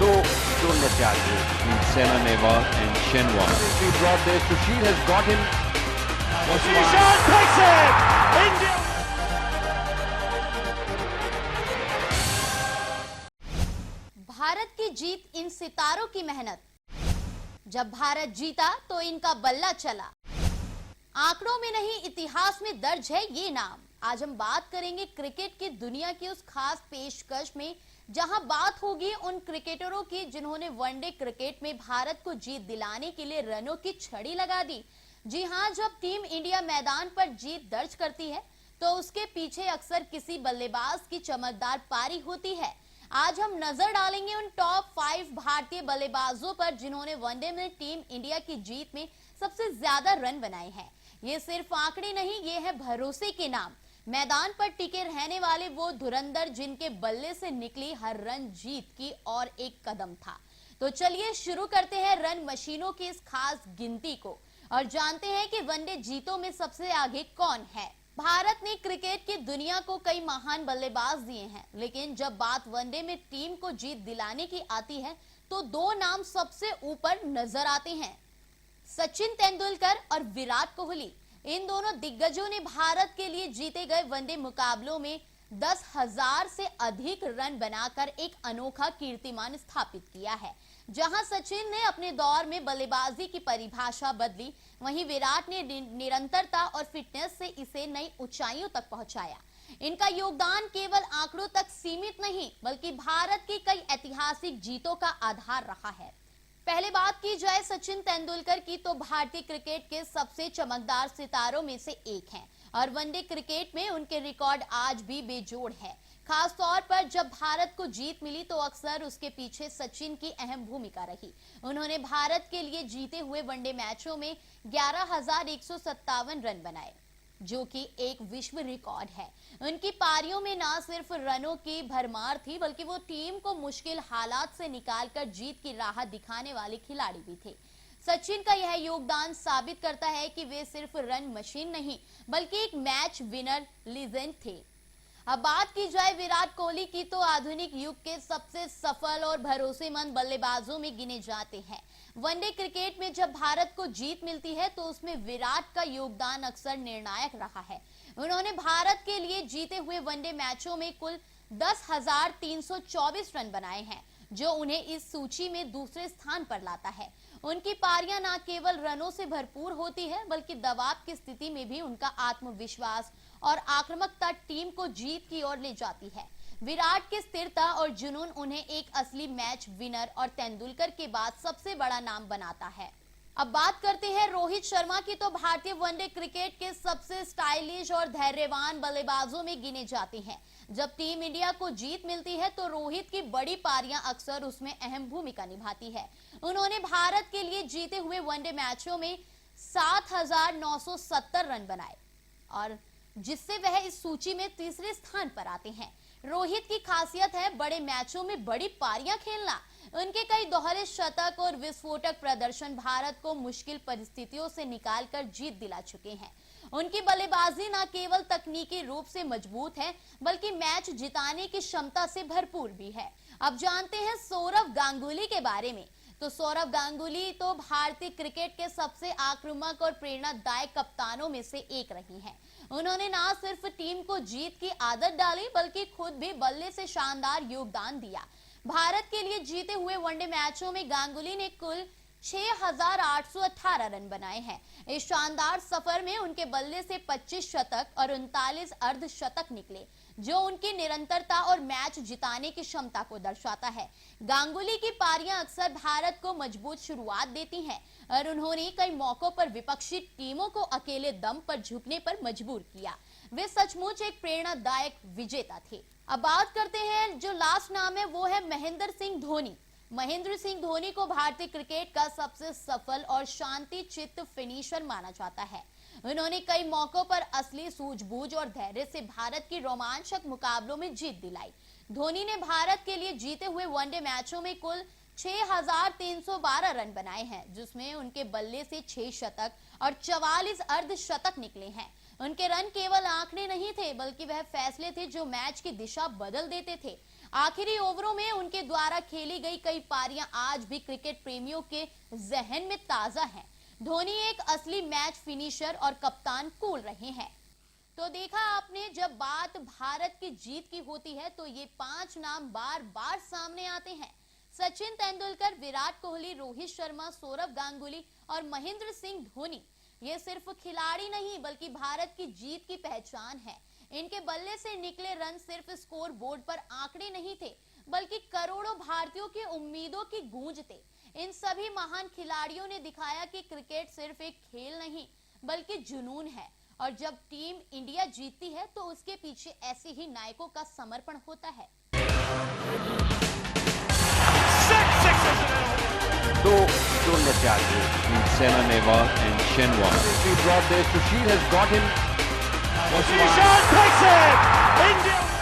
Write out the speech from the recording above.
तो जोड़ने से आगे Senna, Nehwal and Shenwal. He brought there. Sushil has got him. Sushil takes it. India. Bharat की जीत इन सितारों की मेहनत। जब भारत जीता तो इनका बल्ला चला। आंकड़ों में नहीं इतिहास में दर्ज है ये नाम। आज हम बात करेंगे क्रिकेट की दुनिया की उस खास पेशकश में जहां बात होगी उन क्रिकेटरों की जिन्होंने वनडे क्रिकेट में भारत को जीत दिलाने के लिए रनों की छड़ी लगा दी। जी हां, जब टीम इंडिया मैदान पर जीत दर्ज करती है तो उसके पीछे अक्सर किसी बल्लेबाज की चमकदार पारी होती है। आज हम नजर डालेंगे उन टॉप 5 भारतीय बल्लेबाजों पर जिन्होंने वनडे में टीम इंडिया की जीत में सबसे ज्यादा रन बनाए हैं। ये सिर्फ आंकड़े नहीं, ये है भरोसे के नाम। मैदान पर टिके रहने वाले वो धुरंधर जिनके बल्ले से निकली हर रन जीत की और एक कदम था। तो चलिए शुरू करते हैं रन मशीनों की इस खास गिनती को और जानते हैं कि वनडे जीतों में सबसे आगे कौन है। भारत ने क्रिकेट की दुनिया को कई महान बल्लेबाज दिए हैं, लेकिन जब बात वनडे में टीम को जीत दिलाने की आती है तो दो नाम सबसे ऊपर नजर आते हैं, सचिन तेंदुलकर और विराट कोहली। इन दोनों दिग्गजों ने भारत के लिए जीते गए वनडे मुकाबलों में 10,000 से अधिक रन बनाकर एक अनोखा कीर्तिमान स्थापित किया है। जहां सचिन ने अपने दौर में बल्लेबाजी की परिभाषा बदली, वहीं विराट ने निरंतरता और फिटनेस से इसे नई ऊंचाइयों तक पहुंचाया। इनका योगदान केवल आंकड़ों तक सीमित नहीं बल्कि भारत की कई ऐतिहासिक जीतों का आधार रहा है। पहले बात की जाए सचिन तेंदुलकर की तो भारतीय क्रिकेट के सबसे चमकदार सितारों में से एक हैं और वनडे क्रिकेट में उनके रिकॉर्ड आज भी बेजोड़ है। खास तौर पर जब भारत को जीत मिली तो अक्सर उसके पीछे सचिन की अहम भूमिका रही। उन्होंने भारत के लिए जीते हुए वनडे मैचों में 11,157 रन बनाए, जो कि एक विश्व रिकॉर्ड है। उनकी पारियों में न सिर्फ रनों की भरमार थी बल्कि वो टीम को मुश्किल हालात से निकालकर जीत की राह दिखाने वाले खिलाड़ी भी थे। सचिन का यह योगदान साबित करता है कि वे सिर्फ रन मशीन नहीं बल्कि एक मैच विनर लीजेंड थे। अब बात की जाए विराट कोहली की तो आधुनिक युग के सबसे सफल और भरोसेमंद बल्लेबाजों में गिने जाते हैं। वनडे क्रिकेट में जब भारत को जीत मिलती है तो उसमें विराट का योगदान अक्सर निर्णायक रहा है। उन्होंने भारत के लिए जीते हुए वनडे मैचों में कुल 10,324 रन बनाए हैं, जो उन्हें इस सूची में दूसरे स्थान पर लाता है। उनकी पारियां न केवल रनों से भरपूर होती है बल्कि दबाव की स्थिति में भी उनका आत्मविश्वास और आक्रामकता टीम को जीत की ओर ले जाती है। विराट की स्थिरता और जुनून उन्हें एक असली मैच विनर और तेंदुलकर के बाद सबसे बड़ा नाम बनाता है। अब बात करते हैं रोहित शर्मा की तो भारतीय वनडे क्रिकेट के सबसे स्टाइलिश और धैर्यवान बल्लेबाजों में गिने जाते हैं। जब टीम इंडिया को जीत मिलती है तो रोहित की बड़ी पारियां अक्सर उसमें अहम भूमिका निभाती है। उन्होंने भारत के लिए जीते हुए वनडे मैचों में 7,970 रन बनाए और जिससे वह इस सूची में तीसरे स्थान पर आते हैं। रोहित की खासियत है बड़े मैचों में बड़ी पारियां खेलना। उनके कई दोहरे शतक और विस्फोटक प्रदर्शन भारत को मुश्किल परिस्थितियों से निकालकर जीत दिला चुके हैं। उनकी बल्लेबाजी न केवल तकनीकी रूप से मजबूत है बल्कि मैच जिताने की क्षमता से भरपूर भी है। अब जानते हैं सौरव गांगुली के बारे में। तो सौरव गांगुली तो भारतीय क्रिकेट के सबसे आक्रामक और प्रेरणादायक कप्तानों में से एक रही हैं। उन्होंने न सिर्फ टीम को जीत की आदत डाली बल्कि खुद भी बल्ले से शानदार योगदान दिया। भारत के लिए जीते हुए वनडे मैचों में गांगुली ने कुल 6,818 रन बनाए हैं। इस शानदार सफर में उनके बल्ले से 25 शतक और 39 अर्धशतक निकले, जो उनकी निरंतरता और मैच जिताने की क्षमता को दर्शाता है। गांगुली की पारियां अक्सर भारत को मजबूत शुरुआत देती हैं और उन्होंने कई मौकों पर विपक्षी टीमों को अकेले दम पर झुकने पर मजबूर किया। वे सचमुच एक प्रेरणादायक विजेता थे। अब बात करते हैं जो लास्ट नाम है वो है महेंद्र सिंह धोनी। महेंद्र सिंह धोनी को भारतीय क्रिकेट का सबसे सफल और शांति चित्त फिनिशर माना जाता है। उन्होंने कई मौकों पर असली सूझबूझ और धैर्य से भारत की रोमांचक मुकाबलों में जीत दिलाई। धोनी ने भारत के लिए जीते हुए वनडे मैचों में कुल 6,312 रन बनाए हैं, जिसमें उनके बल्ले से 6 शतक और 44 अर्धशतक निकले हैं। उनके रन केवल आंकड़े नहीं थे, बल्कि वह फैसले थे जो मैच की दिशा बदल देते थे। आखिरी ओवरों में उनके द्वारा खेली गई कई पारियां आज भी क्रिकेट प्रेमियों के जहन में ताजा हैं। धोनी एक असली मैच फिनिशर और कप्तान कूल रहे हैं। तो देखा आपने, जब बात भारत की जीत की होती है तो ये 5 नाम बार बार सामने आते हैं। सचिन तेंदुलकर, विराट कोहली, रोहित शर्मा, सौरव गांगुली और महेंद्र सिंह धोनी ये सिर्फ खिलाड़ी नहीं बल्कि भारत की जीत की पहचान है। इनके बल्ले से निकले रन सिर्फ स्कोर बोर्ड पर आंकड़े नहीं थे, बल्कि करोड़ों भारतीयों की उम्मीदों की गूंज थे। इन सभी महान खिलाड़ियों ने दिखाया कि क्रिकेट सिर्फ एक खेल नहीं बल्कि जुनून है, और जब टीम इंडिया जीतती है तो उसके पीछे ऐसे ही नायकों का समर्पण होता है। 2-0 के आगे Saina Nehwal and Shenwal. He brought there. Sushil has got him. Sishan takes it! India